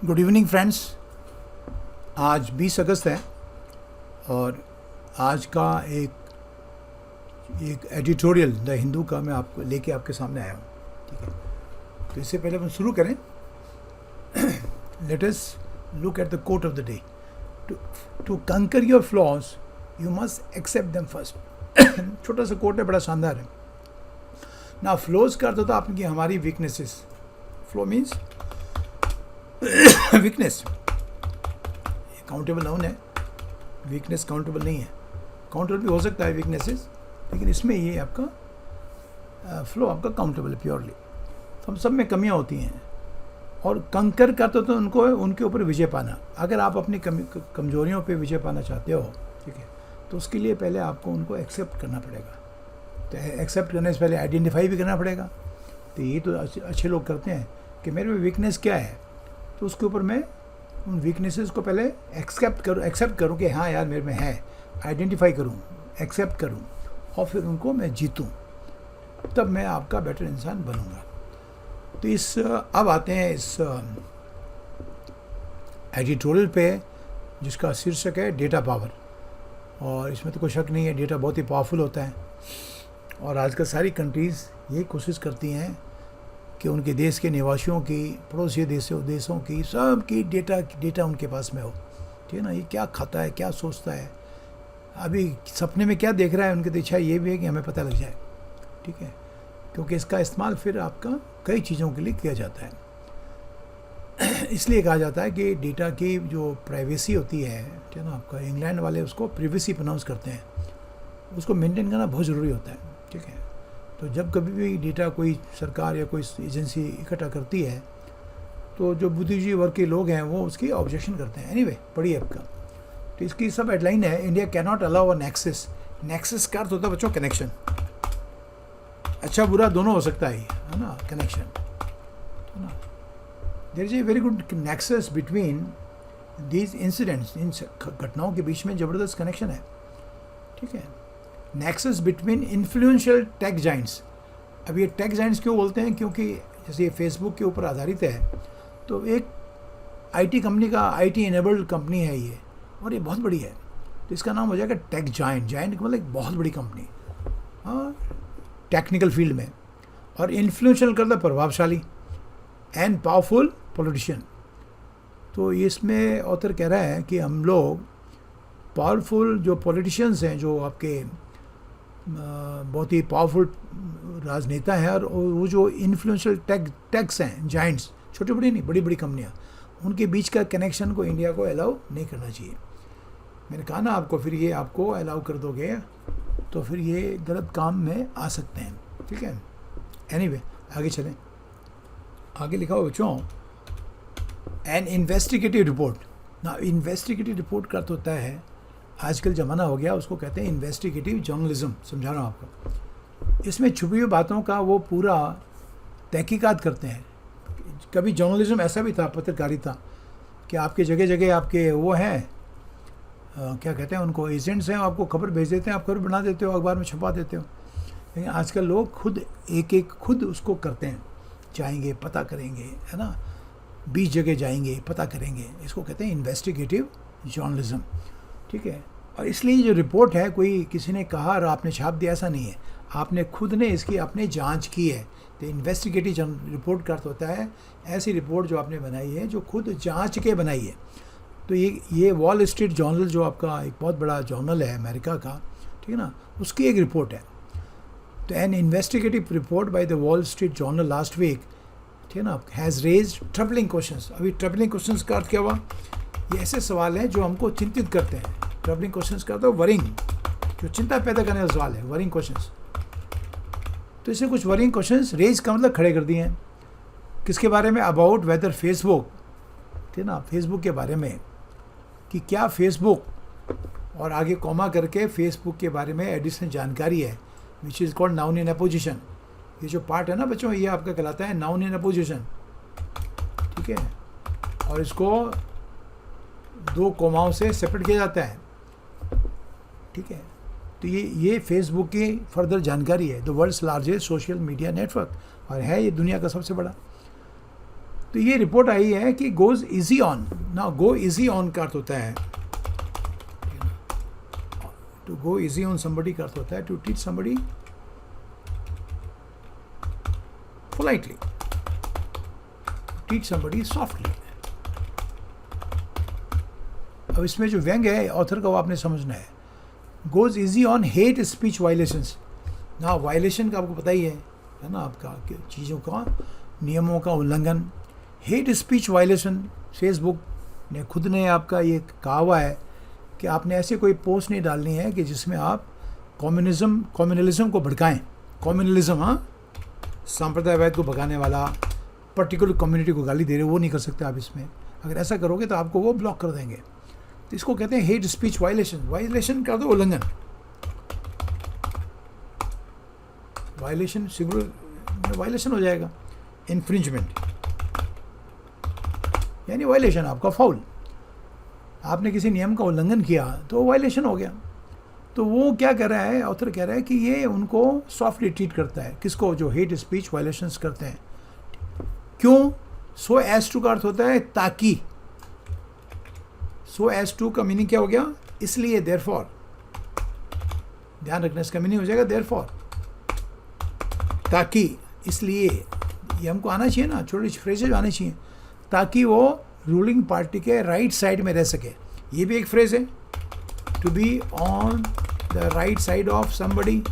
Good evening friends. आज 20 अगस्त है और आज का एक एडिटोरियल द हिंदू का मैं आपको लेके आपके सामने आया हूँ। ठीक है, तो इससे पहले हम शुरू करें। Let us look at the quote of the day. To conquer your flaws you must accept them first. छोटा सा कोट है, बड़ा शानदार है ना। फ्लॉज का अर्थ होता है आपकी हमारी weaknesses. Flaw means weakness. Countable noun है, वीकनेस काउंटेबल नहीं है। काउंटेबल भी हो सकता है वीकनेसेस, लेकिन इसमें ये आपका फ्लो आपका काउंटेबल है प्योरली। तो हम सब में कमियां होती हैं और कंकर का तो उनको उनके ऊपर विजय पाना। अगर आप अपनी कमजोरियों पे विजय पाना चाहते हो, ठीक है, तो उसके लिए पहले आपको उनको एक्सेप्ट करना पड़ेगा। तो एक्सेप्ट करने से पहले आइडेंटिफाई भी करना पड़ेगा। तो ये तो अच्छे लोग करते हैं कि मेरे में वीकनेस क्या है, तो उसके ऊपर मैं उन वीकनेसेस को पहले एक्सेप्ट करूँ कि हाँ यार मेरे में है, आइडेंटिफाई करूँ, एक्सेप्ट करूँ और फिर उनको मैं जीतूँ, तब मैं आपका बेटर इंसान बनूँगा। तो अब आते हैं इस एडिटोरियल पे जिसका शीर्षक है डेटा पावर। और इसमें तो कोई शक नहीं है, डेटा बहुत ही पावरफुल होता है और आजकल सारी कंट्रीज़ यही कोशिश करती हैं कि उनके देश के निवासियों की, पड़ोसी देशों की, सब की डेटा उनके पास में हो। ठीक है ना, ये क्या खाता है, क्या सोचता है, अभी सपने में क्या देख रहा है, उनकी तो इच्छा ये भी है कि हमें पता लग जाए। ठीक है, क्योंकि इसका इस्तेमाल फिर आपका कई चीज़ों के लिए किया जाता है। इसलिए कहा जाता है कि डेटा की जो प्राइवेसी होती है, ठीक है ना, आपका इंग्लैंड वाले उसको प्रिवेसी प्रोनाउंस करते हैं, उसको मेंटेन करना बहुत ज़रूरी होता है। ठीक है, तो जब कभी भी डेटा कोई सरकार या कोई एजेंसी इकट्ठा करती है तो जो बुद्धिजीवी वर्ग के लोग हैं वो उसकी ऑब्जेक्शन करते हैं। एनीवे, पढ़िए आपका। तो इसकी सब हेडलाइन है, India can not allow a nexus. Nexus का अर्थ होता है बच्चों कनेक्शन। अच्छा बुरा दोनों हो सकता है ना, कनेक्शन, है ना। There is a very good nexus between these incidents. इन घटनाओं के बीच में ज़बरदस्त कनेक्शन है। ठीक है, nexus between influential tech giants. अब ये टेक जाइंट्स क्यों बोलते हैं, क्योंकि जैसे ये फेसबुक के ऊपर आधारित है, तो एक आईटी कंपनी का, आईटी इनेबल्ड कंपनी है ये, और ये बहुत बड़ी है, तो इसका नाम हो जाएगा टेक जाइंट। जाइंट मतलब एक बहुत बड़ी कंपनी, हाँ, टेक्निकल फील्ड में, और इन्फ्लुएंशियल करता प्रभावशाली एंड पावरफुल पॉलिटिशियन। तो इसमें ऑथर कह रहा है कि हम लोग पावरफुल जो पॉलिटिशियंस हैं, जो आपके बहुत ही पावरफुल राजनेता हैं, और वो जो इन्फ्लुएंशियल टेक्स हैं, जाइंट्स, छोटी बड़ी नहीं, बड़ी बड़ी कंपनियां, उनके बीच का कनेक्शन को इंडिया को अलाउ नहीं करना चाहिए। मैंने कहा ना आपको, फिर ये आपको अलाउ कर दोगे तो फिर ये गलत काम में आ सकते हैं। ठीक है, एनीवे, आगे चलें। आगे लिखा हो बच्चों, एन इन्वेस्टिगेटिव रिपोर्ट ना। इन्वेस्टिगेटिव रिपोर्ट का अर्थ होता है, आजकल ज़माना हो गया उसको कहते हैं इन्वेस्टिगेटिव जर्नलिज्म। समझा रहा हूँ आपको। इसमें छुपी हुई बातों का वो पूरा तहकीकात करते हैं। कभी जर्नलिज्म ऐसा भी था, पत्रकारिता, कि आपके जगह जगह आपके वो हैं, क्या कहते हैं उनको, एजेंट्स हैं, आपको खबर भेज देते हैं, आप खबर बना देते हो, अखबार में छपा देते हो। लेकिन आजकल लोग खुद खुद उसको करते हैं, जाएंगे पता करेंगे, है ना, 20 जगह जाएंगे पता करेंगे। इसको कहते हैं इन्वेस्टिगेटिव जर्नलिज्म। ठीक है, और इसलिए जो रिपोर्ट है, कोई किसी ने कहा और आपने छाप दिया, ऐसा नहीं है, आपने खुद ने इसकी आपने जांच की है। तो इन्वेस्टिगेटिव रिपोर्ट का अर्थ होता है ऐसी रिपोर्ट जो आपने बनाई है, जो खुद जांच के बनाई है। तो ये वॉल स्ट्रीट जर्नल जो आपका एक बहुत बड़ा जर्नल है अमेरिका का, ठीक है ना, उसकी एक रिपोर्ट है। तो an investigative report by the Wall Street Journal last week, ठीक है ना, हैज़ रेज्ड ट्रबलिंग क्वेश्चंस। अभी ट्रबलिंग क्वेश्चंस का अर्थ क्या हुआ, ये ऐसे सवाल हैं जो हमको चिंतित करते हैं। ट्रबलिंग क्वेश्चंस का तो वरिंग, जो चिंता पैदा करने वाला सवाल है, वरिंग क्वेश्चंस। तो इसे कुछ वरिंग क्वेश्चंस रेज का मतलब खड़े कर दिए हैं। किसके बारे में, अबाउट वेदर फेसबुक, ठीक है ना, फेसबुक के बारे में, कि क्या फेसबुक, और आगे कॉमा करके फेसबुक के बारे में एडिशनल जानकारी है, which is called noun in opposition. ये जो पार्ट है ना बच्चों, ये आपका कहलाता है नाउन इन अपोजिशन। ठीक है, और इसको 2 कोमाओं से सेपरेट किया जाता है। ठीक है, तो ये फेसबुक की फर्दर जानकारी है, the world's largest social media network, और है ये दुनिया का सबसे बड़ा। तो ये रिपोर्ट आई है कि गोज इजी ऑन ना, गो इजी ऑन का अर्थ होता है, to go easy on somebody का अर्थ होता है to treat somebody politely, treat somebody softly. अब इसमें जो व्यंग है ऑथर का वो आपने समझना है। Goes easy on hate speech violations ना, वायलेशन का आपको पता ही है ना, आपका चीज़ों का, नियमों का उल्लंघन, हेट स्पीच वायलेशन। फेसबुक ने खुद ने आपका ये कहा हुआ है कि आपने ऐसे कोई पोस्ट नहीं डालनी है कि जिसमें आप कम्युनलिज्म को भड़काएं। कम्युनलिज्म, हाँ, सांप्रदायवाद को भगाने वाला, पर्टिकुलर कम्युनिटी को गाली दे रहे, वो नहीं कर सकते आप इसमें। अगर ऐसा करोगे तो आपको वो ब्लॉक कर देंगे। तो इसको कहते हैं हेट स्पीच वायलेशन। वायलेशन कर दो उल्लंघन, वायलेशन सिंगुलर वायलेशन हो जाएगा, इन्फ्रिंजमेंट यानी वायलेशन, आपका फाउल, आपने किसी नियम का उल्लंघन किया तो वायलेशन हो गया। तो वो क्या कह रहा है, ऑथर कह रहा है कि ये उनको सॉफ्टली ट्रीट करता है, किसको, जो हेट स्पीच वायलेशंस करते हैं। क्यों? सो एज टू का अर्थ होता है ताकि, सो एज टू का मीनिंग क्या हो गया, इसलिए, देयरफॉर, ध्यान रखना, इसका मीनिंग हो जाएगा देयरफॉर, ताकि, इसलिए। ये हमको आना चाहिए ना, छोटे फ्रेजेज आने चाहिए, ताकि वो रूलिंग पार्टी के राइट साइड में रह सके। ये भी एक फ्रेज है, to be on the right side of somebody.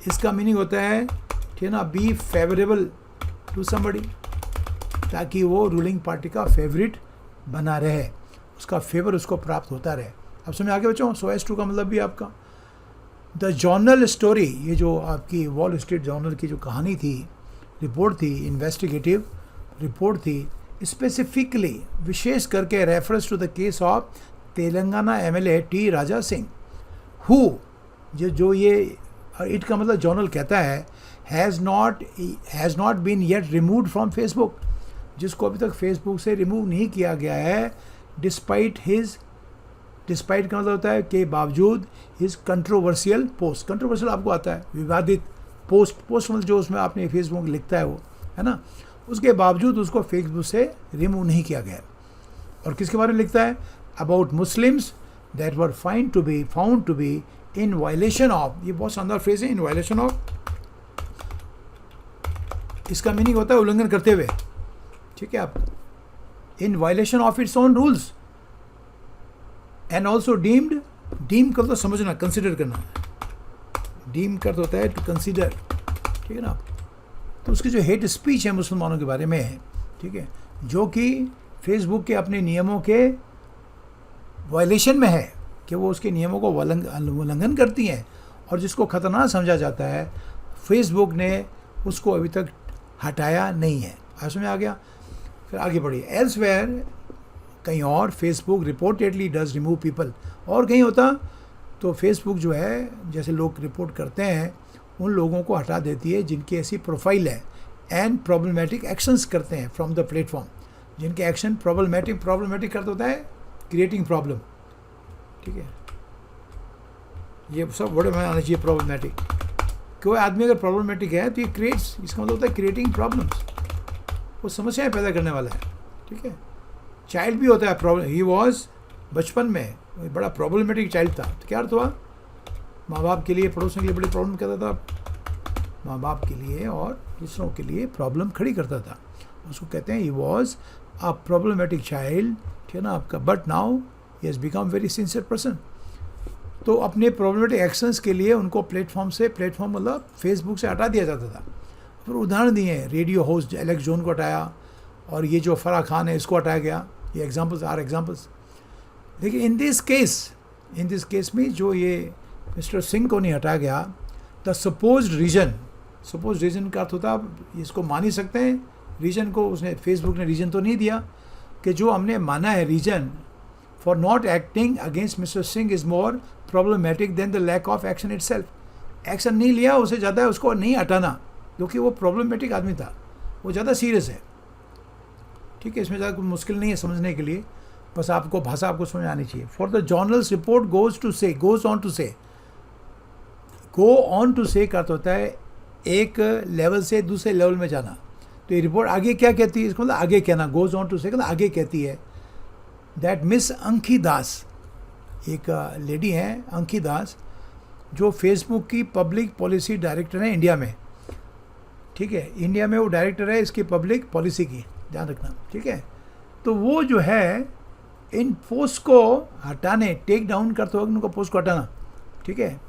इसका मीनिंग होता है, ठीक है ना, बी फेवरेबल टू समबडी, ताकि वो रूलिंग पार्टी का फेवरेट बना रहे, उसका फेवर उसको प्राप्त होता रहे। अब समझ आगे बच्चों, सो एस टू का मतलब भी आपका द जर्नल स्टोरी, ये जो आपकी वॉल स्ट्रीट जर्नल की जो कहानी थी, रिपोर्ट थी, इन्वेस्टिगेटिव रिपोर्ट थी, स्पेसिफिकली विशेष करके reference to the case of Telangana MLA T Raja Singh, who, जो ये इट का मतलब जर्नल कहता है, has not been yet removed from Facebook, जिसको अभी तक फेसबुक से रिमूव नहीं किया गया है, डिस्पाइट का मतलब होता है के बावजूद हिज कंट्रोवर्शियल पोस्ट। कंट्रोवर्शियल आपको आता है, विवादित पोस्ट मतलब जो उसमें आपने फेसबुक लिखता है वो, है ना, उसके बावजूद उसको फेसबुक से रिमूव नहीं किया गया। और किसके बारे में लिखता है, about Muslims that were found to be in violation of, ये बहुत शानदार फ्रेज है, इन वायलेशन ऑफ, इसका मीनिंग होता है उल्लंघन करते हुए, ठीक है, आप in violation of its own rules, and also deem कर तो समझना, कंसिडर करना, डीम कर होता है टू कंसिडर, ठीक है ना। तो उसकी जो हेट स्पीच है मुसलमानों के बारे में है, ठीक है, जो कि फेसबुक के अपने नियमों के वायलेशन में है, कि वो उसके नियमों को उल्लंघन करती हैं, और जिसको खतरनाक समझा जाता है, फेसबुक ने उसको अभी तक हटाया नहीं है। समझ में आ गया। फिर आगे बढ़िए, एल्सवेयर, कहीं और, Facebook reportedly does remove people, और कहीं होता तो फेसबुक जो है, जैसे लोग रिपोर्ट करते हैं, उन लोगों को हटा देती है जिनकी ऐसी प्रोफाइल है, एंड प्रॉब्लमेटिक एक्शंस करते हैं फ्रॉम द प्लेटफॉर्म, जिनके एक्शन प्रॉब्लमेटिक करता होता है, क्रिएटिंग प्रॉब्लम, ठीक है, ये सब वर्ड में आना चाहिए, प्रॉब्लमेटिक। कोई आदमी अगर प्रॉब्लमेटिक है तो ये क्रिएट्स, इसका मतलब होता है क्रिएटिंग प्रॉब्लम्स, वो समस्याएं पैदा करने वाला है, ठीक है। चाइल्ड भी होता है प्रॉब्लम, ही वॉज, बचपन में बड़ा प्रॉब्लमेटिक चाइल्ड था, तो क्या अर्थ हुआ, माँ बाप के लिए, पड़ोसियों के लिए बड़ी प्रॉब्लम करता था, माँ बाप के लिए और दूसरों के लिए प्रॉब्लम खड़ी करता था, उसको कहते हैं he was a problematic child, ठीक है ना आपका, but now he has become very sincere person. तो अपने प्रॉब्लमेटिक एक्शंस के लिए उनको प्लेटफॉर्म मतलब फेसबुक से हटा दिया जाता था। फिर उदाहरण दिए हैं, रेडियो होस्ट एलेक्स जोन को हटाया, और ये जो फराह खान है इसको हटाया गया, ये एग्जाम्पल्स आर एग्जाम्पल्स। लेकिन इन दिस केस में जो ये मिस्टर सिंह को नहीं हटाया गया, द सपोज्ड रीजन का अर्थ होता है, आप इसको मान ही सकते हैं, रीजन को उसने, फेसबुक ने रीजन तो नहीं दिया, कि जो हमने माना है reason for not acting against Mister Singh is more problematic than the lack of action itself. Action नहीं लिया, उससे ज़्यादा है उसको नहीं हटाना, क्योंकि वो प्रॉब्लमेटिक आदमी था, वो ज़्यादा सीरियस है, ठीक है। इसमें ज़्यादा मुश्किल नहीं है समझने के लिए, बस आपको भाषा आपको समझ आनी चाहिए। For the journal's report goes on to say का अर्थ होता है एक लेवल से दूसरे लेवल में जाना, तो ये रिपोर्ट आगे क्या कहती है, इसको मतलब आगे कहना, गोज ऑन टू से आगे कहती है दैट मिस अंकी दास, एक लेडी हैं अंकी दास, जो फेसबुक की पब्लिक पॉलिसी डायरेक्टर है इंडिया में, ठीक है, इंडिया में वो डायरेक्टर है इसकी पब्लिक पॉलिसी की, ध्यान रखना, ठीक है। तो वो जो है इन पोस्ट को हटाने, टेक डाउन करते वक्त उनको पोस्ट को हटाना, ठीक है,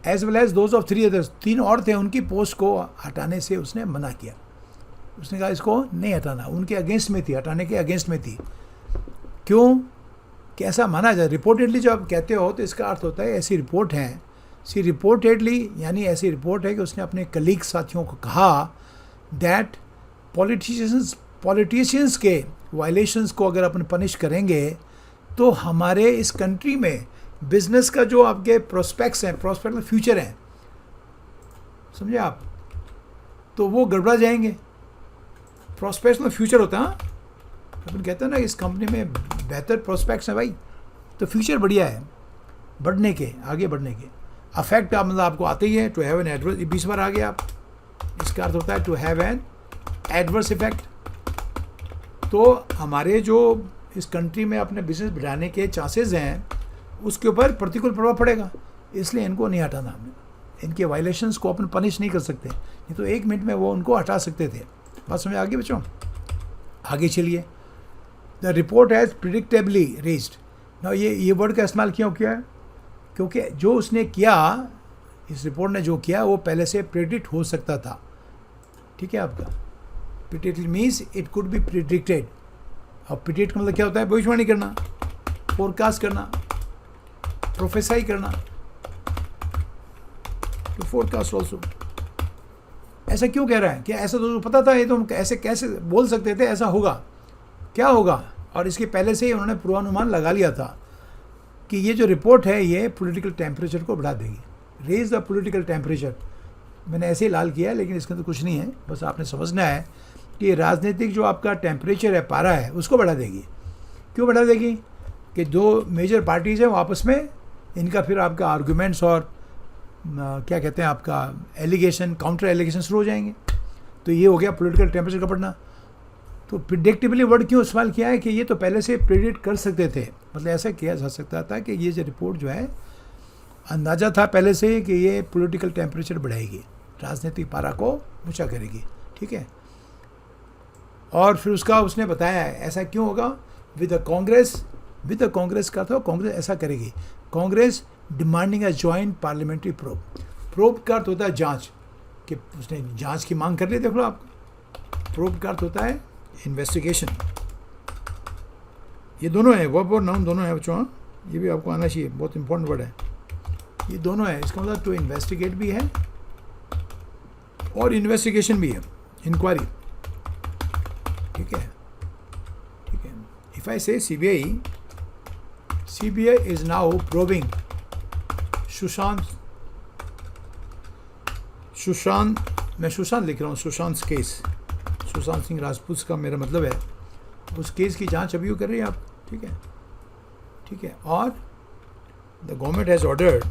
as well as those of 3 others, 3 और थे, उनकी पोस्ट को हटाने से उसने मना किया। उसने कहा इसको नहीं हटाना, उनके अगेंस्ट में थी, हटाने के अगेंस्ट में थी। क्यों कि ऐसा माना जाए, रिपोर्टेडली जब आप कहते हो तो इसका अर्थ होता है ऐसी रिपोर्ट है, सी रिपोर्टेडली यानी ऐसी रिपोर्ट है कि उसने अपने कलीग साथियों को कहा दैट पॉलिटिशियंस के वायलेशंस को अगर अपन पनिश करेंगे तो हमारे इस कंट्री में बिजनेस का जो आपके प्रोस्पेक्ट्स हैं, प्रोस्पेक्ट में फ्यूचर हैं, समझे आप, तो वो गड़बड़ा जाएंगे। प्रोस्पेक्ट्स में फ्यूचर होता है, हाँ? अपन कहते हैं ना इस कंपनी में बेहतर प्रोस्पेक्ट्स हैं भाई, तो फ्यूचर बढ़िया है बढ़ने के, आगे बढ़ने के। अफेक्ट आप मतलब आपको आते ही है, टू हैव एन एडवर्स, 20 बार आ गया आप, इसका अर्थ होता है to have an adverse effect. तो हमारे जो इस कंट्री में अपने बिजनेस बढ़ाने के चांसेस हैं उसके ऊपर प्रतिकूल प्रभाव पड़ेगा, इसलिए इनको नहीं हटाना हमने। इनके वायलेशंस को अपन पनिश नहीं कर सकते, नहीं तो 1 मिनट में वो उनको हटा सकते थे। बात समझ आगे बच्चों, आगे चलिए। द रिपोर्ट हैज़ प्रिडिक्टेबली रेज्ड, ना ये वर्ड का इस्तेमाल क्यों किया है, क्योंकि जो उसने किया, इस रिपोर्ट ने जो किया वो पहले से प्रिडिक्ट हो सकता था, ठीक है आपका। Predict means it could be predicted. अब प्रिडिक्ट मतलब क्या होता है, भविष्यवाणी करना, फोरकास्ट करना, प्रोफेसाई करना, तो फोरकास्ट ऑल्सो। ऐसा क्यों कह रहा है कि ऐसा तो पता था, ये तो हम ऐसे कैसे बोल सकते थे ऐसा होगा, क्या होगा, और इसके पहले से ही उन्होंने पूर्वानुमान लगा लिया था कि ये जो रिपोर्ट है ये पॉलिटिकल टेम्परेचर को बढ़ा देगी, रेज द पॉलिटिकल टेम्परेचर। मैंने ऐसे ही लाल किया है, लेकिन इसके अंदर कुछ नहीं है, बस आपने समझना है कि राजनीतिक जो आपका टेम्परेचर है, पारा है, उसको बढ़ा देगी। क्यों बढ़ा देगी कि जो मेजर पार्टीज़ हैं वो आपस में इनका फिर आपका आर्गूमेंट्स और क्या कहते हैं आपका एलिगेशन, काउंटर एलिगेशन शुरू हो जाएंगे। तो ये हो गया पॉलिटिकल टेम्परेचर का बढ़ना। तो प्रिडिक्टेबली वर्ड क्यों इस्तेमाल किया है कि ये तो पहले से प्रिडिक्ट कर सकते थे, मतलब ऐसा किया जा सकता था कि ये जो रिपोर्ट जो है अंदाज़ा था पहले से कि ये पॉलिटिकल टेम्परेचर बढ़ाएगी, राजनीतिक पारा को ऊंचा करेगी, ठीक है। और फिर उसका उसने बताया है ऐसा क्यों होगा, विद द कांग्रेस का था, कांग्रेस ऐसा करेगी, Congress demanding a joint parliamentary probe का अर्थ होता है जांच, कि उसने जांच की मांग कर ली। देखो आप, प्रोब का अर्थ होता है इन्वेस्टिगेशन। ये दोनों है, वर्ब और नाउन दोनों है बच्चों, ये भी आपको आना चाहिए, बहुत इंपॉर्टेंट वर्ड है, ये दोनों है। इसका मतलब टू इन्वेस्टिगेट भी है और इन्वेस्टिगेशन भी है, इंक्वायरी, ठीक है, ठीक है। इफ आई से CBI is now probing Sushant, मैं सुशांत लिख रहा हूँ, सुशांत केस, सुशांत सिंह राजपूत का मेरा मतलब है, उस केस की जांच अभी कर रही है आप, ठीक है, ठीक है। और the government has ordered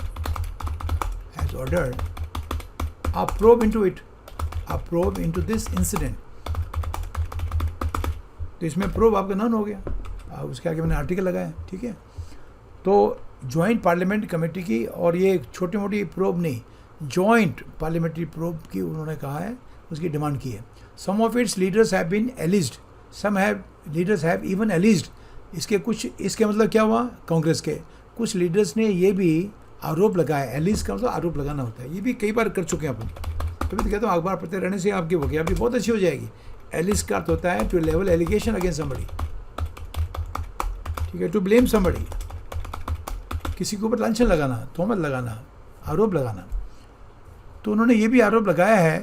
a probe into this incident। तो इसमें प्रोब आपका नन हो गया, उसके आगे मैंने आर्टिकल लगाया, ठीक है। तो जॉइंट पार्लियामेंट कमेटी की, और ये छोटी मोटी प्रोब नहीं, जॉइंट पार्लियामेंट्री प्रोब की उन्होंने कहा है, उसकी डिमांड की है। Some of its leaders have been alleged, some leaders have even alleged. इसके मतलब क्या हुआ, कांग्रेस के कुछ लीडर्स ने ये भी आरोप लगाया, एलिज का मतलब आरोप लगाना होता है, ये भी कई बार कर चुके हैं अपन। तभी तो कहता हूँ अखबार पढ़ते रहने से आपकी वोकैबुलरी बहुत अच्छी हो जाएगी। एलिज का अर्थ होता है to level allegation against somebody, ठीक है, टू ब्लेम समबडी, किसी के ऊपर लांछन लगाना, तोहमत लगाना, आरोप लगाना। तो उन्होंने ये भी आरोप लगाया है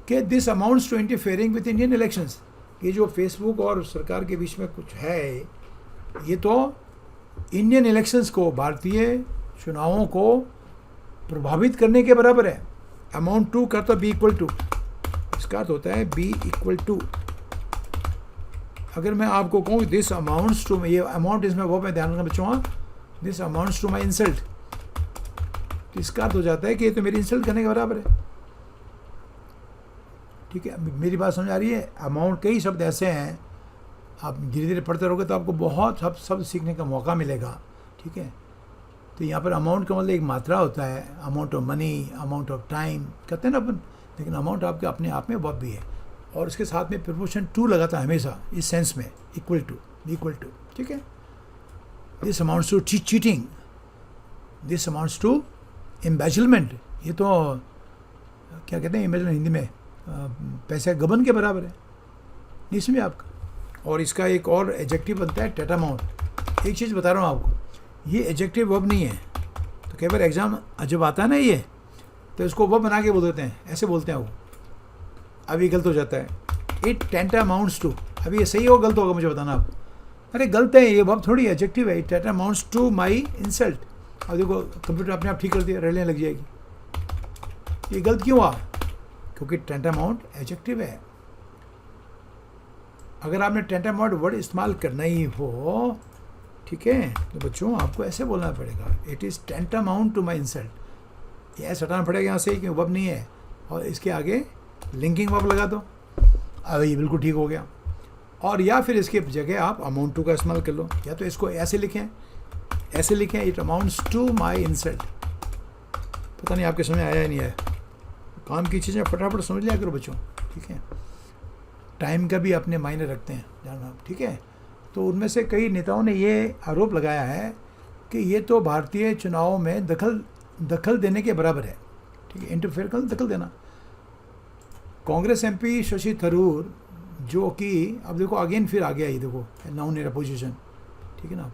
कि this amounts to interfering with Indian elections. ये जो फेसबुक और सरकार के बीच में कुछ है, ये तो इंडियन इलेक्शंस को, भारतीय चुनावों को प्रभावित करने के बराबर है। अमाउंट टू का तो बी इक्वल टू, इसका अर्थ होता है बी इक्वल टू। अगर मैं आपको कहूँ दिस अमाउंट्स टू, ये अमाउंट इसमें वो मैं ध्यान रखना बच्चों, this amounts to my insult, तो इसका अर्थ हो जाता है कि ये तो मेरी इंसल्ट करने के बराबर है। ठीक है, मेरी बात समझ आ रही है? अमाउंट, कई शब्द ऐसे हैं, आप धीरे धीरे पढ़ते रहोगे तो आपको बहुत शब्द सीखने का मौका मिलेगा। ठीक है, तो यहाँ पर अमाउंट का मतलब एक मात्रा होता है, amount of money, amount of time कहते हैं ना अपन, लेकिन अमाउंट आपके अपने आप में बहुत भी है। और इसके साथ में प्रोपोर्शन टू लगाता है हमेशा, इस सेंस में, इक्वल टू। ठीक है, this amounts to cheating, this amounts to embezzlement, ये तो क्या कहते हैं एम्बेजलमेंट हिंदी में, पैसे का गबन के बराबर है, नहीं समझे आपका। और इसका एक और एडजेक्टिव बनता है टैटामाउंट। एक चीज़ बता रहा हूँ आपको, ये एडजेक्टिव वर्ब नहीं है, तो कई बार एग्जाम जब आता है ना ये, तो इसको वर्ब बना के बोल देते हैं, ऐसे बोलते हैं वो, अब ये गलत हो जाता है, इट टैटामाउंट्स टू। अब ये सही हो गलत होगा मुझे बताना आप। अरे गलत है, ये वर्ब थोड़ी एडजेक्टिव है, इट टैटामाउंट्स टू माई इंसल्ट। अब देखो कंप्यूटर अपने आप ठीक कर दिया, रहने लग जाएगी। ये गलत क्यों हुआ? क्योंकि टैटामाउंट एडजेक्टिव है। अगर आपने टैटामाउंट वर्ड इस्तेमाल करना ही हो, ठीक है, तो बच्चों आपको ऐसे बोलना पड़ेगा, it is tantamount to my insult. ये ऐसा हटाना पड़ेगा यहाँ से कि वर्ब नहीं है, और इसके आगे लिंकिंग वर्ब लगा दो, अब ये बिल्कुल ठीक हो गया। और या फिर इसके जगह आप अमाउंट टू का इस्तेमाल कर लो, या तो इसको ऐसे लिखें, it amounts to my insult. पता नहीं आपके समझ आया या नहीं आया। काम की चीज़ें फटाफट समझ लिया करो बच्चों। ठीक है, टाइम का भी अपने मायने रखते हैं, जानना। ठीक है, तो उनमें से कई नेताओं ने ये आरोप लगाया है कि ये तो भारतीय चुनावों में दखल देने के बराबर है। ठीक है, इंटरफेयर कर, दखल देना। कांग्रेस एमपी शशि थरूर, जो कि अब देखो अगेन फिर आ गया, ये देखो नाउ इन अपोजिशन। ठीक है ना,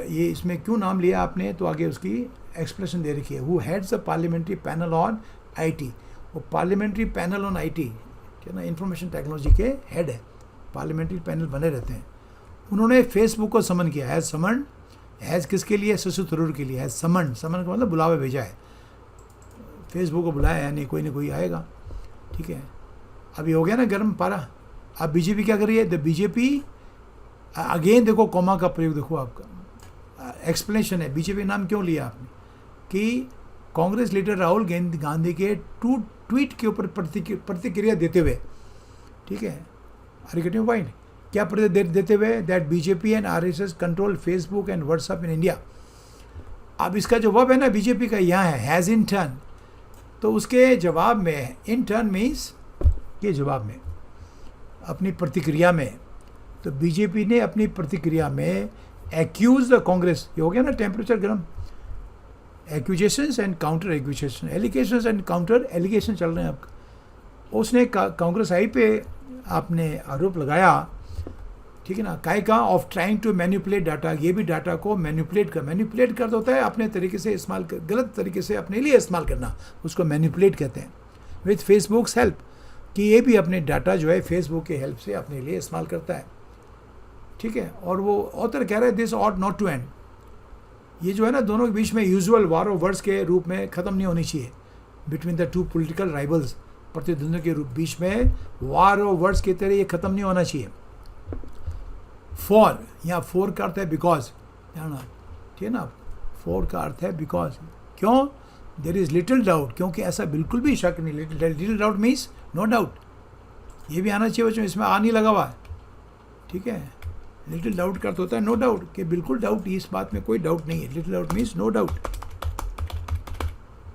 ये इसमें क्यों नाम लिया आपने, तो आगे उसकी एक्सप्रेशन दे रखी है। Who heads the parliamentary panel on IT, वो पार्लियामेंट्री पैनल ऑन आईटी क्या ना, इंफॉर्मेशन टेक्नोलॉजी के हेड है, पार्लियामेंट्री पैनल बने रहते हैं। उन्होंने फेसबुक को समन किया, हैज़ समन, हैज़ किसके लिए, शशि थरूर के लिए, हैज़ समन का मतलब बुलावा भेजा है, फेसबुक को बुलाया है, नहीं कोई ना कोई आएगा। ठीक है, अभी हो गया ना गर्म पारा। अब बीजेपी क्या कर रही है, द बीजेपी अगेन देखो कॉमा का प्रयोग देखो, आपका एक्सप्लेनेशन है बीजेपी नाम क्यों लिया आपने, कि कांग्रेस लीडर राहुल गांधी के ट्वीट के ऊपर प्रतिक्रिया देते हुए, ठीक है, आर यू गेटिंग पॉइंट, क्या प्रतिक्रिया देते हुए, that BJP and RSS control Facebook and WhatsApp in India. अब इसका जो वर्ब है ना बीजेपी का यहाँ है, हैज़ इन टर्न, तो उसके जवाब में, इन टर्न मीन्स के जवाब में, अपनी प्रतिक्रिया में, तो बीजेपी ने अपनी प्रतिक्रिया में एक्यूज द कांग्रेस, ये हो गया ना टेम्परेचर गर्म, accusations and counter accusation, allegations and counter allegation चल रहे हैं आपका। उसने कांग्रेस आई पे आपने आरोप लगाया, ठीक है ना, काय का of trying to manipulate data, ये भी डाटा को मैनिपुलेट कर होता है अपने तरीके से इस्तेमाल कर, गलत तरीके से अपने लिए इस्तेमाल करना, उसको मैनिपुलेट कहते हैं, विथ फेसबुक्स हेल्प, कि ये भी अपने डाटा जो है फेसबुक के हेल्प से अपने लिए इस्तेमाल करता है। ठीक है, और वो ऑथर कह रहे हैं this ought not to end, ये जो है ना दोनों के बीच में यूजुअल वार ऑफ वर्ड्स के रूप में ख़त्म नहीं होनी चाहिए, between the two political rivals, प्रतिद्वंद्वियों के बीच में वार ऑफ वर्ड्स की तरह ये ख़त्म नहीं होना चाहिए। फॉर, यहाँ फोर का अर्थ है बिकॉज, जानना, ठीक है ना, फोर का अर्थ है बिकॉज, क्यों, देर इज़ लिटिल डाउट, क्योंकि ऐसा बिल्कुल भी शक नहीं, little doubt means no doubt, ये भी आना चाहिए बच्चों, इसमें आ नहीं लगा हुआ है। ठीक है, लिटिल डाउट का अर्थ होता है नो डाउट, कि बिल्कुल डाउट, इस बात में कोई डाउट नहीं है, little doubt means no doubt.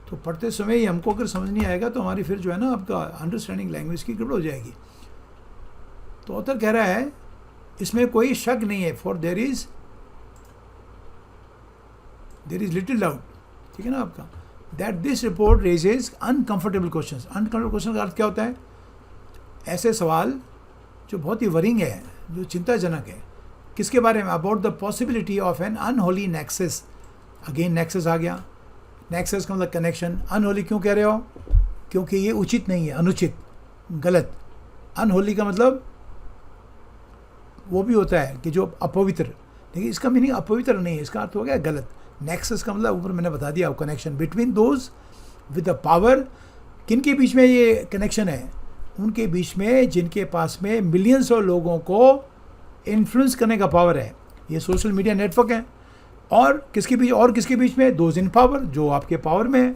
तो पढ़ते समय ही हमको अगर समझ नहीं आएगा तो हमारी फिर जो है ना आपका अंडरस्टैंडिंग लैंग्वेज की गड़बड़ हो जाएगी। तो ऑथर कह रहा है इसमें कोई शक नहीं है, for there is little doubt, ठीक है ना आपका, that this report raises uncomfortable question. Uncomfortable question का अर्थ क्या होता है, ऐसे सवाल जो बहुत ही वरिंग है, जो चिंताजनक है, किसके बारे में, about the possibility of an unholy nexus. Again nexus आ गया, नेक्सस का मतलब कनेक्शन। अनहोली क्यों कह रहे हो, क्योंकि ये उचित नहीं है, अनुचित, गलत। अनहोली का मतलब वो भी होता है कि जो अपवित्र, देखिए इसका मीनिंग अपवित्र नहीं है, इसका अर्थ हो गया गलत। नेक्सस का मतलब ऊपर मैंने बता दिया, connection between those with the power, किन के बीच में ये कनेक्शन है, उनके बीच में जिनके पास में मिलियंस ऑफ लोगों को इन्फ्लुएंस करने का पावर है, ये सोशल मीडिया नेटवर्क है। और किसके बीच में, दोज इन पावर, जो आपके पावर में है।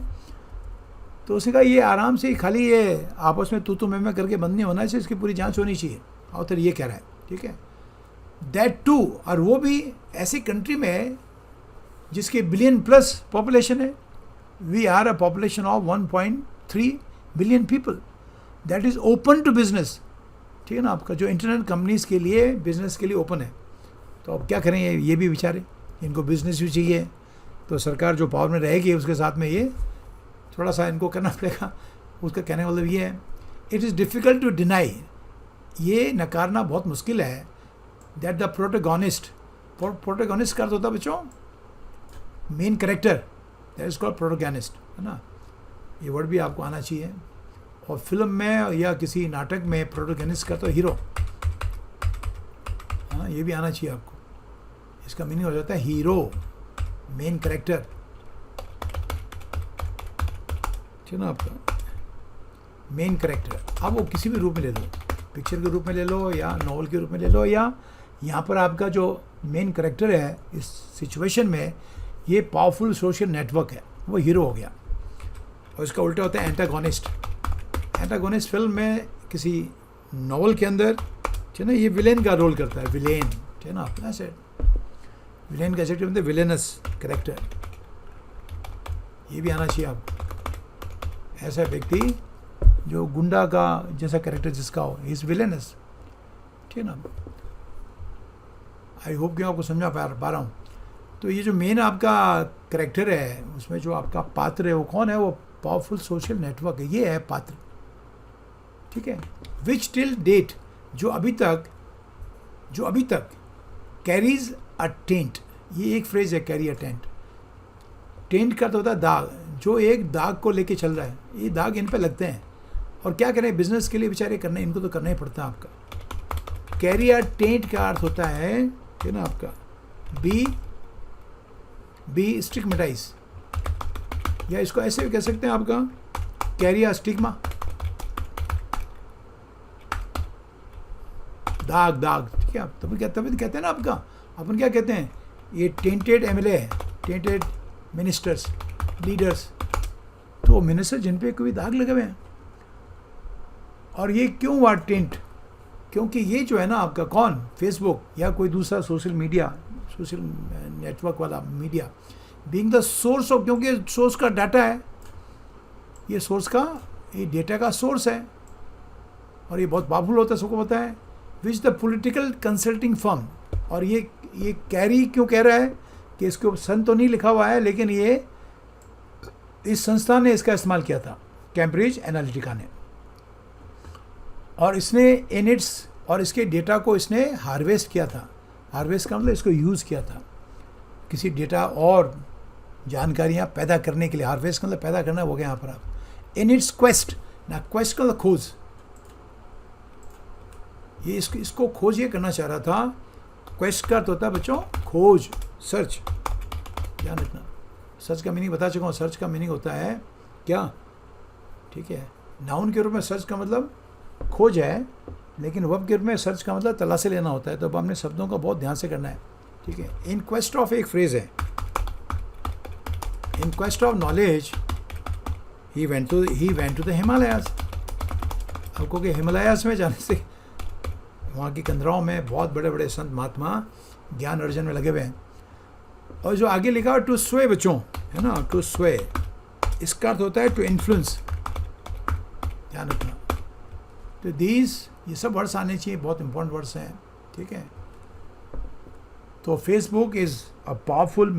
तो उसने कहा ये आराम से खाली ये आपस में तू मैं करके बंद नहीं होना चाहिए, इसकी पूरी जांच होनी चाहिए। ऑथर ये कह रहा है, ठीक है। दैट टू, और वो भी ऐसी कंट्री में जिसकी बिलियन प्लस पॉपुलेशन है। We are a population of 1.3 billion people that is open to business, ठीक है ना आपका, जो इंटरनेट कंपनीज के लिए बिजनेस के लिए ओपन है। तो अब क्या करें, ये भी बेचारे, इनको बिजनेस भी चाहिए, तो सरकार जो पावर में रहेगी उसके साथ में ये थोड़ा सा इनको करना पड़ेगा। उसका कहने का मतलब ये है, it is difficult to deny, ये नकारना बहुत मुश्किल है, दैट द प्रोटोगोनिस्ट का अर्थ होता है बच्चों main character, that is called protagonist, है ना। ये वर्ड भी आपको आना चाहिए। और फिल्म में या किसी नाटक में प्रोटोगोनिस्ट का तो हीरो, हाँ ये भी आना चाहिए आपको। इसका मीनिंग हो जाता है हीरो, मेन कैरेक्टर, ठीक है ना आपका, मेन कैरेक्टर। आप वो किसी भी रूप में ले लो, पिक्चर के रूप में ले लो या नॉवल के रूप में ले लो, या यहाँ पर आपका जो मेन कैरेक्टर है इस सिचुएशन में, ये पावरफुल सोशल नेटवर्क है, वो हीरो हो गया। और इसका उल्टा होता है एंटागोनिस्ट। एंटागोनिस्ट फिल्म में किसी नॉवल के अंदर, ठीक है ना, ये विलेन का रोल करता है, विलेन, ठीक है ना, अपना से विलेन का एडजेक्टिव मतलब विलेनस कैरेक्टर। ये भी आना चाहिए आपको, ऐसा व्यक्ति जो गुंडा का जैसा कैरेक्टर जिसका हो, इज विलेनस, ठीक है ना। आई होप कि आपको समझा पा रहा हूँ। तो ये जो मेन आपका कैरेक्टर है, उसमें जो आपका पात्र है वो कौन है, वो पावरफुल सोशल नेटवर्क है, ये है पात्र, ठीक है। विच टिल डेट, जो अभी तक कैरीज अ टेंट, ये एक फ्रेज है, कैरी अ टेंट। टेंट का तो होता है दाग, जो एक दाग को लेके चल रहा है, ये दाग इन पे लगते हैं। और क्या करें, बिजनेस के लिए बेचारे करने, इनको तो करना ही पड़ता है आपका। कैरी अ टेंट का अर्थ होता है, ठीक है ना आपका, बी स्टिग्मेटाइज, या इसको ऐसे भी कह सकते हैं आपका कैरी अ स्टिग्मा, दाग, ठीक है। आप तभी कहते हैं ना आपका, अपन क्या कहते हैं, ये टेंटेड एमएलए है, टेंटेड मिनिस्टर्स, लीडर्स, तो मिनिस्टर जिन पे कोई दाग लगे हुए हैं। और ये क्यों हुआ टेंट, क्योंकि ये जो है ना आपका कौन, फेसबुक या कोई दूसरा सोशल नेटवर्क वाला media, being the source of, क्योंकि सोर्स का डाटा है, ये सोर्स का, ये डेटा का सोर्स है, और ये बहुत पावरफुल होता है, सबको पता है। Which the political consulting firm, और ये कैरी क्यों कह रहा है कि इसके ऊपर सन तो नहीं लिखा हुआ है, लेकिन ये इस संस्थान ने इसका इस्तेमाल किया था, कैम्ब्रिज एनालिटिका ने, और इसने इनिट्स और इसके डेटा को इसने हार्वेस्ट किया था। हार्वेस्ट का मतलब इसको यूज़ किया था किसी डेटा और जानकारियाँ पैदा करने के लिए। हार्वेस्ट का मतलब पैदा करना हो गया यहाँ पर आप। इन इट्स क्वेस्ट, ना क्वेस्ट का मतलब खोज, ये इसको खोज ये करना चाह रहा था। क्वेस्ट का अर्थ होता है बच्चों खोज, सर्च, ध्यान रखना। सर्च का मीनिंग बता चुका हूँ, सर्च का मीनिंग होता है क्या, ठीक है। नाउन के रूप में सर्च का मतलब खोज है, लेकिन वर्ब के रूप में सर्च का मतलब तलाशी लेना होता है। तो अब हमने शब्दों का बहुत ध्यान से करना है, ठीक है। इन क्वेस्ट ऑफ एक फ्रेज है, in quest of knowledge he went to the Himalayas. अब क्योंकि हिमालयाज में जाने से वहाँ की कंदराओं में बहुत बड़े बड़े संत महात्मा ज्ञान अर्जन में लगे हुए हैं। और जो आगे लिखा टू स्वे बच्चों, है ना, टू स्वे, इसका अर्थ होता है टू इन्फ्लुएंस, ध्यान रखना। तो ये सब वर्ड्स आने चाहिए, बहुत इंपॉर्टेंट वर्ड्स हैं, ठीक है। तो Facebook is a powerful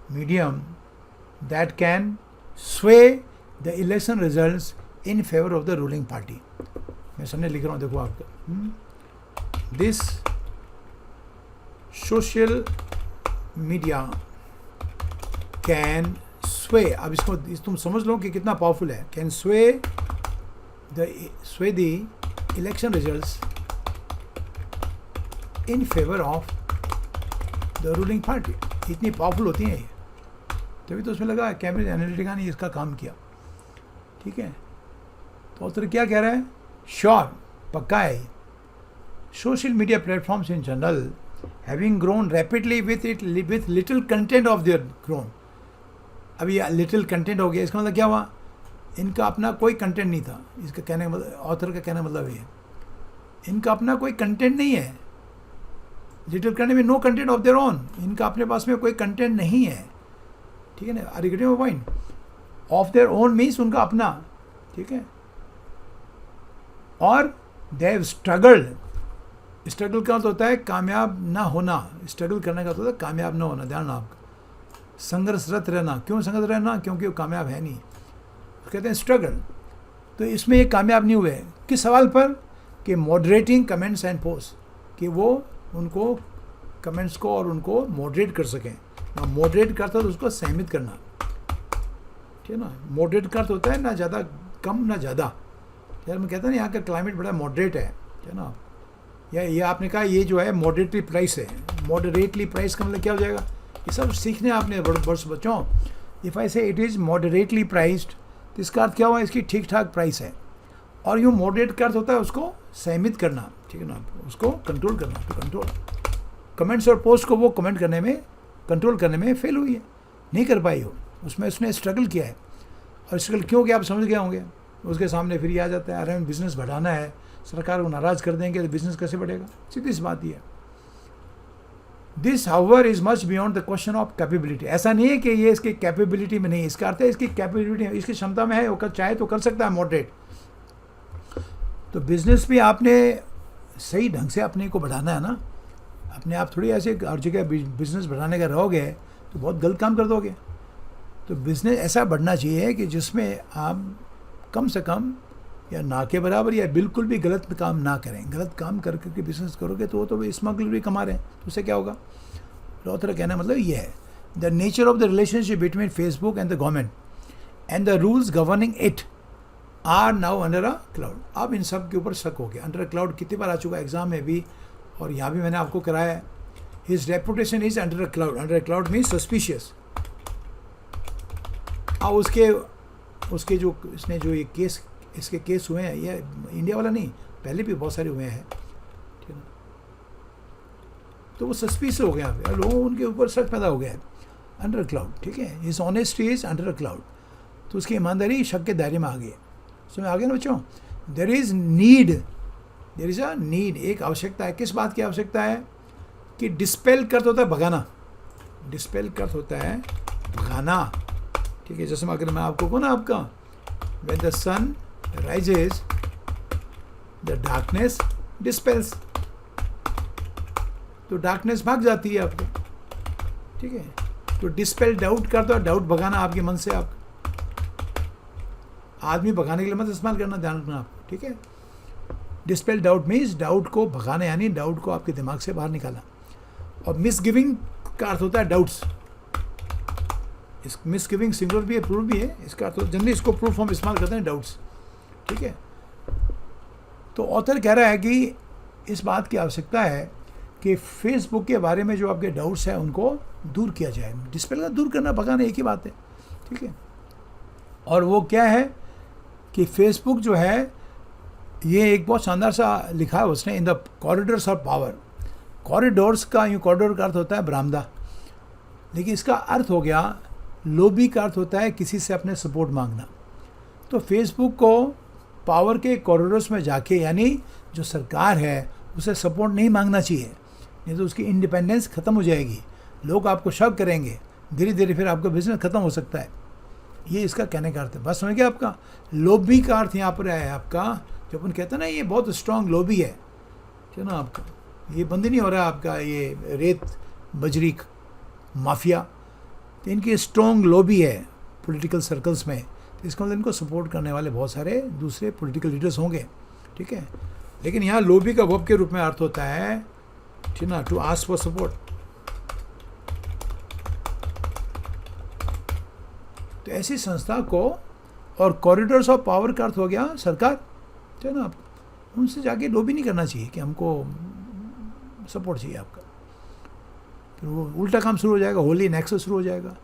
medium that can sway the election results in favour of the ruling party. मैं सामने लिख रहा हूँ, देखो आपका, दिस सोशल मीडिया कैन स्वे, अब इसको तुम समझ लो कि कितना पावरफुल है। Can sway the election results in favour of the ruling party. इतनी पावरफुल होती हैं ये, तभी तो उसमें लगा कैम्ब्रिज एनालिटिका ने इसका काम किया, ठीक है। तो author क्या कह रहा है, श्योर, पक्का है। Social media platforms in general having grown rapidly with little content of there grown, अब ये लिटिल कंटेंट हो गया, इसका मतलब क्या हुआ, इनका अपना कोई कंटेंट नहीं था। इसका कहने का मतलब, ऑथर का कहने का मतलब ये, इनका अपना कोई कंटेंट नहीं है। लिटिल कंटेंट में no content of their own, इनका अपने पास में कोई कंटेंट नहीं है, ठीक है ना। Are you getting my point? Of their own means उनका अपना, ठीक है। और दे हैव स्ट्रगल्ड, स्ट्रगल का अर्थ होता है कामयाब ना होना, स्ट्रगल करने का अर्थ होता है कामयाब ना होना, ध्यान आपका, संघर्षरत रहना। क्यों संघर्ष रहना? क्योंकि वो कामयाब है नहीं, कहते हैं स्ट्रगल। तो इसमें ये कामयाब नहीं हुए, किस सवाल पर, कि मॉडरेटिंग कमेंट्स एंड पोस्ट, कि वो उनको कमेंट्स को और उनको मॉडरेट कर सकें ना। मॉडरेट करता तो उसको सहमित करना, ठीक है ना। मॉडरेट का अर्थ होता है ना ज़्यादा कम ना ज़्यादा। यार मैं कहता ना यहाँ का क्लाइमेट बड़ा मॉडरेट है, ठीक है ना। या ये आपने कहा ये जो है मॉडरेटली प्राइस है, मॉडरेटली प्राइस का मतलब क्या हो जाएगा, ये सब सीखने आपने वर्ष बच्चों। इफ़ आई से इट इज़ मॉडरेटली प्राइस्ड, तो इसका अर्थ क्या हुआ, इसकी ठीक ठाक प्राइस है। और यूँ मॉडरेट का अर्थ होता है उसको सहमित करना, ठीक है ना, उसको कंट्रोल करना। तो कंट्रोल कमेंट्स और पोस्ट को वो कमेंट करने में, कंट्रोल करने में फेल हुई है, नहीं कर पाई हो, उसमें उसने स्ट्रगल किया है। और स्ट्रगल क्यों किया आप समझ गए होंगे। उसके सामने फिर ये आ जाता है, अरे हमें बिज़नेस बढ़ाना है, सरकार को नाराज़ कर देंगे तो बिज़नेस कैसे बढ़ेगा, सीधी सी बात ये है। This however is much beyond the question of capability. ऐसा नहीं है कि ये इसकी कैपेबिलिटी में नहीं, इसका अर्थ है इसकी कैपेबिलिटी, इसकी क्षमता में है, वो चाहे तो कर सकता है मॉडरेट। तो बिजनेस भी आपने सही ढंग से अपने को बढ़ाना है ना, अपने आप थोड़ी ऐसे हर जगह बिजनेस बढ़ाने का रहोगे तो बहुत गलत काम कर दोगे। तो बिजनेस ऐसा बढ़ना चाहिए कि जिसमें आप कम से कम या ना के बराबर या बिल्कुल भी गलत काम ना करें। गलत काम कर करके बिजनेस करोगे तो वो तो स्मगलर भी कमा रहे हैं, तो उससे क्या होगा। रॉथर कहना मतलब ये है, the nature of the relationship between Facebook and the government and the rules governing it are now under a cloud. अब इन सब के ऊपर शक हो गया। अंडर अ क्लाउड कितनी बार आ चुका है एग्जाम में भी, और यहाँ भी मैंने आपको कराया है। His reputation is under a cloud. Under a cloud means suspicious. अब उसके जो इसने जो ये केस, इसके केस हुए हैं, ये इंडिया वाला नहीं, पहले भी बहुत सारे हुए हैं, ठीक है ना। तो वो सस्पिशियस हो गया, लोगों उनके ऊपर शक पैदा हो गया है। अंडर क्लाउड, ठीक है, his honesty is under cloud. तो उसकी ईमानदारी शक के दायरे में आ गई। समझ आ गया ना बच्चों। देयर इज अ नीड, एक आवश्यकता है। किस बात की आवश्यकता है, कि डिस्पेल कर्त होता है भगाना, डिस्पेल कर्त होता है भगाना, ठीक है। जैसे अगर मैं आपको कहूँ ना, आपका when the sun rises the darkness dispels, तो डार्कनेस भाग जाती है आपको, ठीक है। तो डिस्पेल डाउट करता है, डाउट भगाना आपके मन से। आप आदमी भगाने के लिए मत इस्तेमाल करना, ध्यान रखना आपको, ठीक है। डिस्पेल डाउट मीन्स डाउट को भगाना, यानी डाउट को आपके दिमाग से बाहर निकालना। और मिसगिविंग का अर्थ होता है डाउट्स। इस मिसगिविंग सिंगुलर भी है, प्लूरल भी है। इसका अर्थ जनरली इसको प्लूरल फॉर्म इस्तेमाल करते हैं डाउट्स, ठीक है। तो ऑथर कह रहा है कि इस बात की आवश्यकता है कि फेसबुक के बारे में जो आपके डाउट्स हैं उनको दूर किया जाए। डिस्पेल का दूर करना, भगाना एक ही बात है, ठीक है। और वो क्या है कि फेसबुक जो है, ये एक बहुत शानदार सा लिखा है उसने, in the corridors of power. Corridors का, यूँ कॉरिडोर का अर्थ होता है बरामदा, लेकिन इसका अर्थ हो गया लॉबी का अर्थ होता है किसी से अपने सपोर्ट मांगना। तो फेसबुक को पावर के कॉरिडोर्स में जाके, यानी जो सरकार है उसे सपोर्ट नहीं मांगना चाहिए, नहीं तो उसकी इंडिपेंडेंस ख़त्म हो जाएगी। लोग आपको शक करेंगे, धीरे धीरे फिर आपका बिजनेस ख़त्म हो सकता है। ये इसका कहने का अर्थ है। बस समझ गया आपका। लॉबी का अर्थ यहाँ पर है आपका, जो अपन कहते हैं ना, ये बहुत स्ट्रांग लॉबी है, ठीक है ना। आपका ये बंद नहीं हो रहा है आपका ये रेत बजरी माफिया, तो इनकी स्ट्रॉन्ग लॉबी है पॉलिटिकल सर्कल्स में। तो इसका मतलब इनको सपोर्ट करने वाले बहुत सारे दूसरे पॉलिटिकल लीडर्स होंगे, ठीक है। लेकिन यहाँ लॉबी का वर्ब के रूप में अर्थ होता है, ठीक ना, टू आस्क फॉर सपोर्ट। तो ऐसी संस्था को, और कॉरिडोर्स ऑफ पावर का अर्थ हो गया सरकार, ठीक है ना। उनसे जाके लॉबी नहीं करना चाहिए कि हमको सपोर्ट चाहिए आपका, फिर वो उल्टा काम शुरू हो जाएगा, होली नेक्सस शुरू हो जाएगा।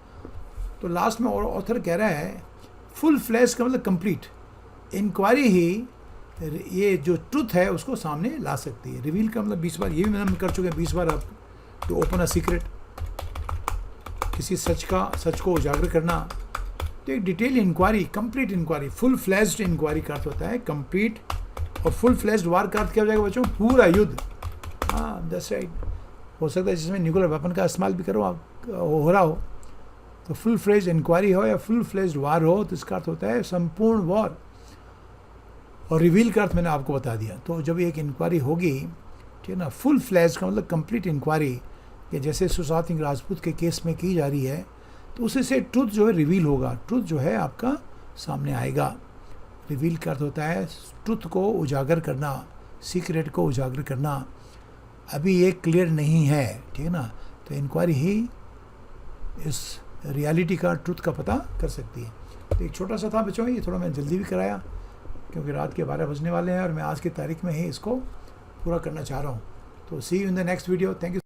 तो लास्ट में ऑथर कह रहा है फुल फ्लैश का मतलब कंप्लीट इंक्वायरी ही ये जो ट्रुथ है उसको सामने ला सकती है। रिवील का मतलब 20 बार, ये भी मैंने कर चुके हैं 20 बार, आप टू ओपन अ सीक्रेट, किसी सच को उजागर करना, तो एक detail inquiry, complete inquiry, full flashed inquiry का अर्थ होता है कंप्लीट। और फुल फ्लैश्ड वार का अर्थ क्या हो जाएगा बच्चों? पूरा युद्ध। हाँ, दैट्स राइट। हो सकता है जिसमें न्यूक्लियर वेपन का इस्तेमाल भी हो रहा हो, तो फुल फ्लेज्ड इंक्वायरी हो या फुल फ्लेज्ड वार हो, तो इसका अर्थ होता है संपूर्ण वॉर। और रिवील का अर्थ मैंने आपको बता दिया। तो जब एक इंक्वायरी होगी, ठीक है ना, फुल फ्लेज्ड का मतलब कंप्लीट इंक्वायरी, कि जैसे सुशांत सिंह राजपूत के केस में की जा रही है, तो उसी से ट्रुथ जो है रिवील होगा, ट्रुथ जो है आपका सामने आएगा। रिवील का अर्थ होता है ट्रुथ को उजागर करना, सीक्रेट को उजागर करना। अभी ये क्लियर नहीं है, ठीक है ना, तो इंक्वायरी ही इस रियलिटी का, ट्रुथ का पता कर सकती है। तो एक छोटा सा था बच्चों, ये थोड़ा मैं जल्दी भी कराया क्योंकि रात के 12 बजने वाले हैं और मैं आज की तारीख में ही इसको पूरा करना चाह रहा हूँ। तो see you in the next video. Thank you.